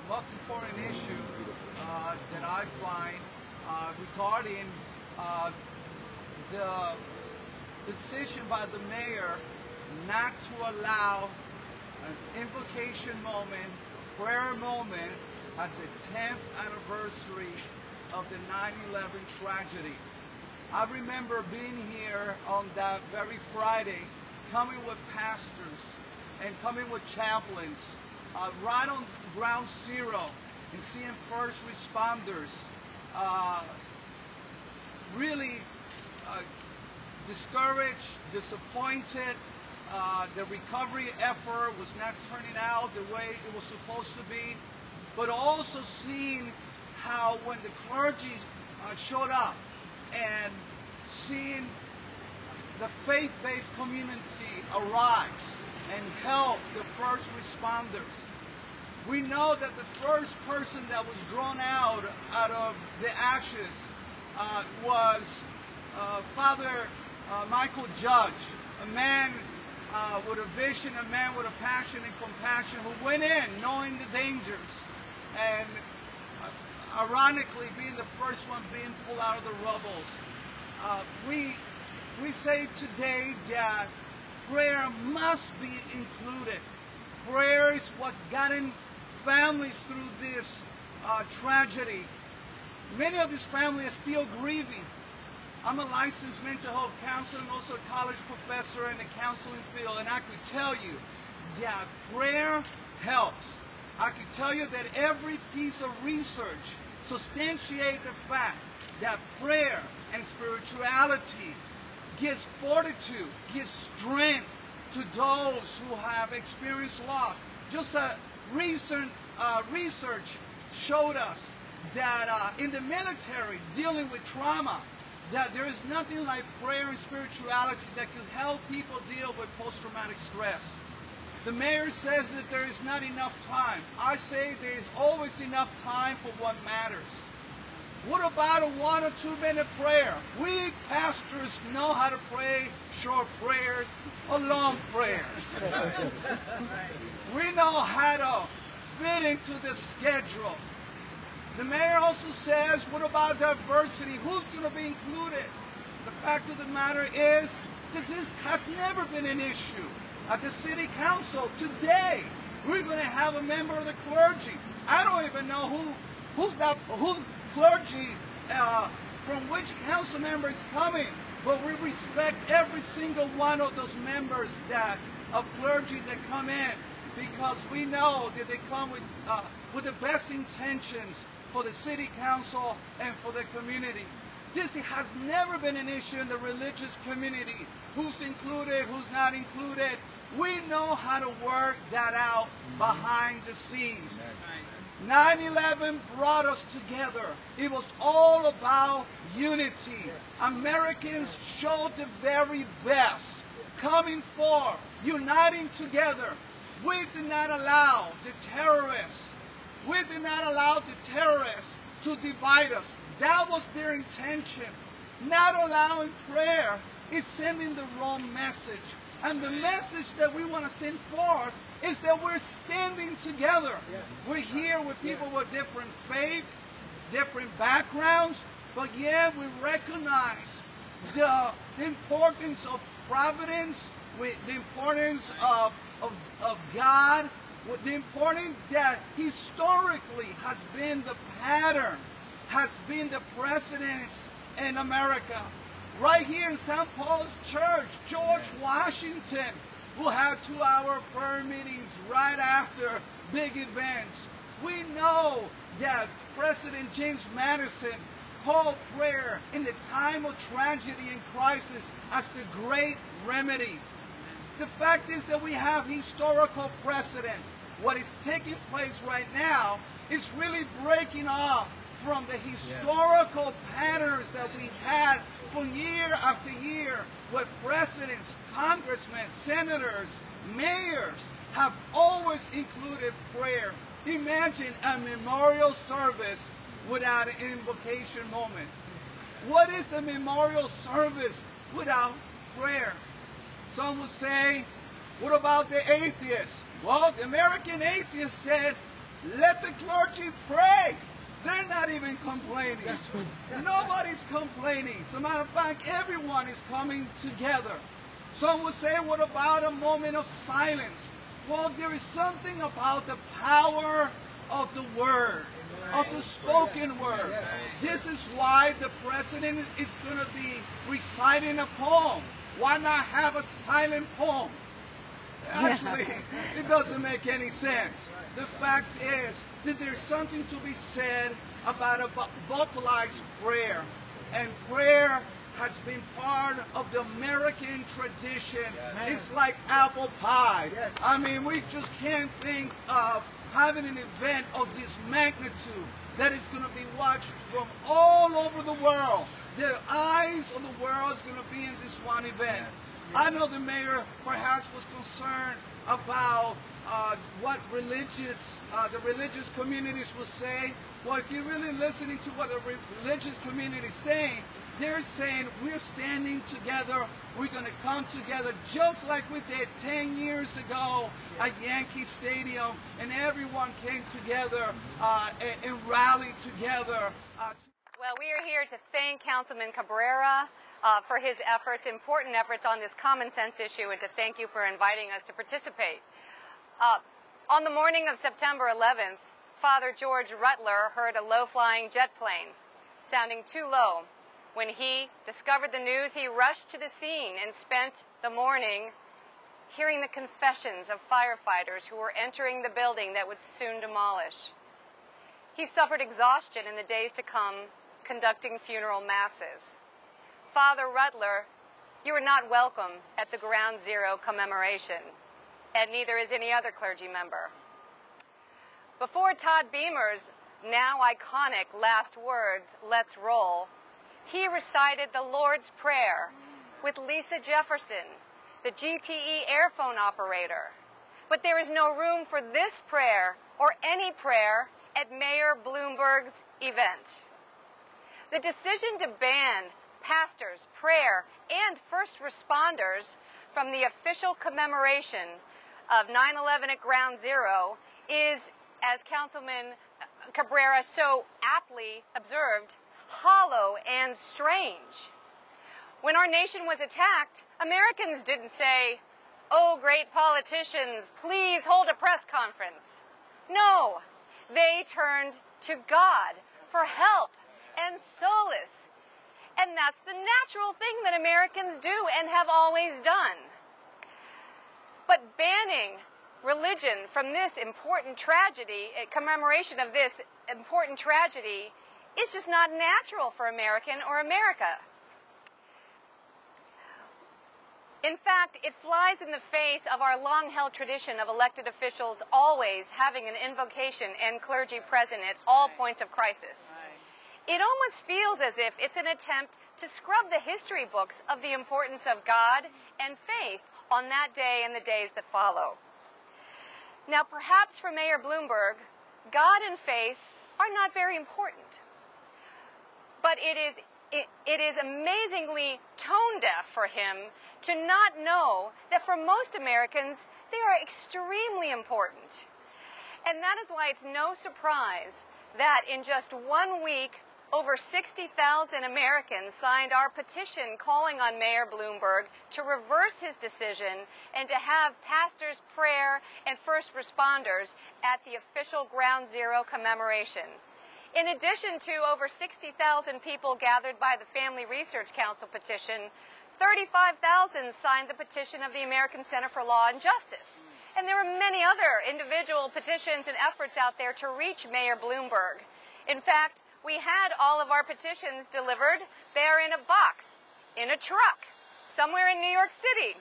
most important issue that I find regarding the decision by the mayor not to allow an invocation moment, prayer moment at the 10th anniversary of the 9/11 tragedy. I remember being here on that very Friday, coming with pastors and coming with chaplains, right on ground zero, and seeing first responders really discouraged, disappointed. The recovery effort was not turning out the way it was supposed to be, but also seeing how when the clergy showed up and seeing the faith-based community arise and help the first responders. We know that the first person that was drawn out of the ashes was Father Michael Judge, a man with a vision, a man with a passion and compassion who went in knowing the dangers and ironically being the first one being pulled out of the rubble. We say today that prayer must be included. Prayer is what's gotten families through this tragedy. Many of these families are still grieving. I'm a licensed mental health counselor and also a college professor in the counseling field, and I could tell you that prayer helps. I could tell you that every piece of research substantiates the fact that prayer and spirituality gives fortitude, gives strength to those who have experienced loss. Just a recent research showed us that in the military, dealing with trauma, that there is nothing like prayer and spirituality that can help people deal with post-traumatic stress. The mayor says that there is not enough time. I say there is always enough time for what matters. What about a 1 or 2 minute prayer? We pastors know how to pray short prayers or long prayers. We know how to fit into the schedule. The mayor also says, what about diversity? Who's going to be included? The fact of the matter is that this has never been an issue. At the city council today, we're going to have a member of the clergy. I don't even know who's clergy, from which council member is coming, but we respect every single one of those members of clergy that come in, because we know that they come with the best intentions for the city council and for the community. This has never been an issue in the religious community. Who's included, who's not included. We know how to work that out behind the scenes. 9/11 brought us together. It was all about unity. Americans showed the very best, coming forward, uniting together. We did not allow the terrorists to divide us. That was their intention. Not allowing prayer is sending the wrong message. And the message that we want to send forth is that we're standing together. Yes. We're here with people with different faith, different backgrounds, but yet we recognize the importance of providence, the importance of God, the importance that historically has been the pattern, has been the precedence in America. Right here in St. Paul's Church, George Washington will have 2-hour prayer meetings right after big events. We know that President James Madison called prayer in the time of tragedy and crisis as the great remedy. The fact is that we have historical precedent. What is taking place right now is really breaking off from the historical patterns that we had from year after year, where presidents, congressmen, senators, mayors have always included prayer. Imagine a memorial service without an invocation moment. What is a memorial service without prayer? Some would say, what about the atheists? Well, the American atheist said, Let the clergy pray. They're not even complaining. Nobody's complaining. As a matter of fact, everyone is coming together. Some would say, what about a moment of silence? Well, there is something about the power of the word, of the spoken word. This is why the president is going to be reciting a poem. Why not have a silent poem? Actually, it doesn't make any sense. The fact is that there's something to be said about a vocalized prayer. And prayer has been part of the American tradition. It's like apple pie. I mean, we just can't think of having an event of this magnitude that is going to be watched from all over the world. The eyes of the world is going to be in this one event. I know the mayor perhaps was concerned about what the religious communities will say. Well, if you're really listening to what the religious community is saying, they're saying we're standing together, we're going to come together just like we did 10 years ago at Yankee Stadium, and everyone came together and rallied together. Well, we are here to thank Councilman Cabrera for his efforts, important efforts on this common sense issue, and to thank you for inviting us to participate. On the morning of September 11th, Father George Rutler heard a low-flying jet plane sounding too low. When he discovered the news, he rushed to the scene and spent the morning hearing the confessions of firefighters who were entering the building that would soon demolish. He suffered exhaustion in the days to come conducting funeral masses. Father Rutler, you are not welcome at the Ground Zero commemoration, and neither is any other clergy member. Before Todd Beamer's now iconic last words, "Let's roll," he recited the Lord's Prayer with Lisa Jefferson, the GTE airphone operator. But there is no room for this prayer or any prayer at Mayor Bloomberg's event. The decision to ban pastors, prayer, and first responders from the official commemoration of 9/11 at Ground Zero is, as Councilman Cabrera so aptly observed, hollow and strange. When our nation was attacked, Americans didn't say, "Oh, great politicians, please hold a press conference." No, they turned to God for help and solace. And that's the natural thing that Americans do and have always done. But banning religion from this important tragedy, a commemoration of this important tragedy, is just not natural for American or America. In fact, it flies in the face of our long-held tradition of elected officials always having an invocation and clergy present at all points of crisis. It almost feels as if it's an attempt to scrub the history books of the importance of God and faith on that day and the days that follow. Now, perhaps for Mayor Bloomberg, God and faith are not very important. But it is amazingly tone-deaf for him to not know that for most Americans, they are extremely important. And that is why it's no surprise that in just 1 week, over 60,000 Americans signed our petition calling on Mayor Bloomberg to reverse his decision and to have pastors' prayer and first responders at the official Ground Zero commemoration. In addition to over 60,000 people gathered by the Family Research Council petition, 35,000 signed the petition of the American Center for Law and Justice. And there were many other individual petitions and efforts out there to reach Mayor Bloomberg. In fact, we had all of our petitions delivered. They're in a box, in a truck, somewhere in New York City.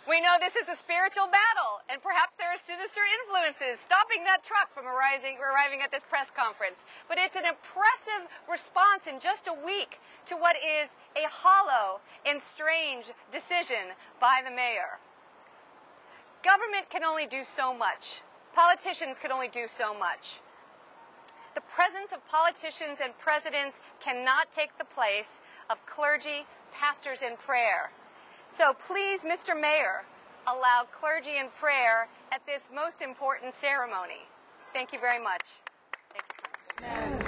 We know this is a spiritual battle, and perhaps there are sinister influences stopping that truck from arriving at this press conference. But it's an impressive response in just a week to what is a hollow and strange decision by the mayor. Government can only do so much. Politicians can only do so much. The presence of politicians and presidents cannot take the place of clergy, pastors, and prayer. So please, Mr. Mayor, allow clergy and prayer at this most important ceremony. Thank you very much. Thank you.